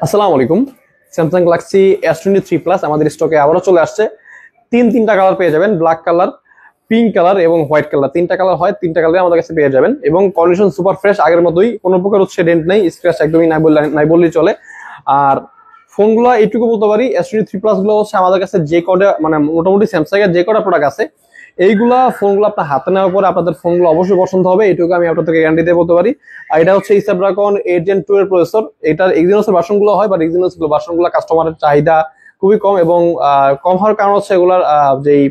আসসালামু আলাইকুম। Samsung Galaxy S23 plus আমাদের স্টকে আবারও চলে আসছে। তিনটা কালার পেয়ে যাবেন, ব্ল্যাক কালার, পিঙ্ক কালার এবং হোয়াইট কালার। তিনটা কালার হয়, তিনটা কালারে আমাদের কাছে পেয়ে যাবেন এবং কন্ডিশন সুপার ফ্রেশ, আগের মতোই, কোনো প্রকার হচ্ছে ডেন্ট নেই, স্ক্র্যাচ একদমই নাই বললেই চলে। আর ফোনগুলো এইটুকু বলতে পারি, S23 প্লাস গুলো হচ্ছে আমাদের কাছে যে কটা মানে মোটামুটি স্যামসাং এর যে কটা প্রোডাক্ট আছে, এইগুলা ফোনগুলো আপনার হাতে নেওয়ার পরে আপনাদের ফোনগুলো অবশ্যই পছন্দ হবে, এইটুকু আমি আপনাদেরকে গ্যারান্টি দিয়ে বলতে পারি। আর এটা হচ্ছে স্ন্যাপড্রাগন 8 Gen 2 এর প্রসেসর। এটার এক্সিনোস এর ভার্সন গুলো হয়, বাট এক্সিনোস ভার্সন গুলো কাস্টমারের চাহিদা খুবই কম, এবং কম হওয়ার কারণ হচ্ছে এগুলার যেই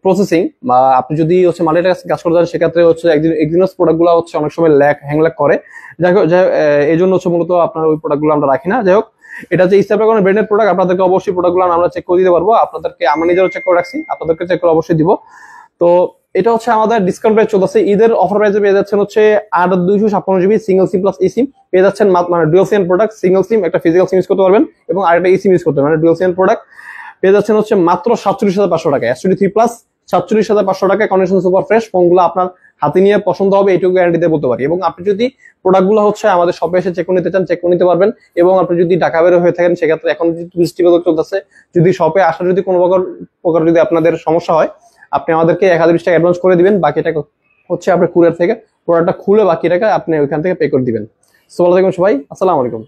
প্রসেসিং, বা আপনি যদি হচ্ছে মাল্টিটাস্ক কাজ করতে চান সেক্ষেত্রে হচ্ছে এক্সিনোস প্রোডাক্ট গুলো হচ্ছে অনেক সময় হ্যাং ল্যাগ করে। যাই হোক, এই জন্য হচ্ছে মূলত আপনার ওই প্রোডাক্ট গুলো আমরা রাখি না। যাই হোক, এটা যে স্ন্যাপড্রাগনের ব্র্যান্ডের প্রোডাক্ট, আপনাদেরকে অবশ্যই প্রোডাক্টগুলো আমরা চেক করে দিতে পারবো। আপনাদেরকে আমরা নিজেরও চেক করে রাখছি, আপনাদেরকে চেক করে অবশ্যই দিব। তো এটা হচ্ছে আমাদের ডিসকাউন্ট প্রাইস চলতেছে, ঈদের অফার প্রাইসে পেয়ে যাচ্ছেন হচ্ছে 8/256 GB সিঙ্গেল সিম প্লাস ই সিম পেয়ে যাচ্ছেন। মানে ডুয়াল সিম প্রোডাক্ট, সিঙ্গেল সিম একটা ফিজিক্যাল সিম ইউজ করতে পারবেন এবং আরেকটা ই সিম ইউজ করতে পারবেন, মানে ডুয়াল সিম প্রোডাক্ট পেয়ে যাচ্ছেন হচ্ছে মাত্র 47,500 টাকা। S23 প্লাস 47,500 টাকায়, কন্ডিশন সুপার ফ্রেশ। ফোনগুলো আপনার হাতে নিয়ে পছন্দ হবে, এইটুকু গ্যারান্টি দিয়ে বলতে পারি। এবং আপনি যদি প্রোডাক্টগুলো হচ্ছে আমাদের শপে এসে চেক করে নিতে চান, চেক করে নিতে পারবেন। এবং আপনি যদি ঢাকা বের হয়ে থাকেন সেক্ষেত্রে এখন বৃষ্টি বাদল চলতেছে, যদি শপে আসা যদি কোনো প্রকার যদি আপনাদের সমস্যা হয়, আপনি আমাদেরকে 1020 টাকা অ্যাডভান্স করে দিবেন, বাকি টাকা হচ্ছে আপনার কুরিয়ার থেকে প্রোডাক্টটা খুলে বাকি টাকা আপনি ওইখান থেকে পে করে দিবেন। সো ভালো থাকবেন সবাই, আসসালামু আলাইকুম।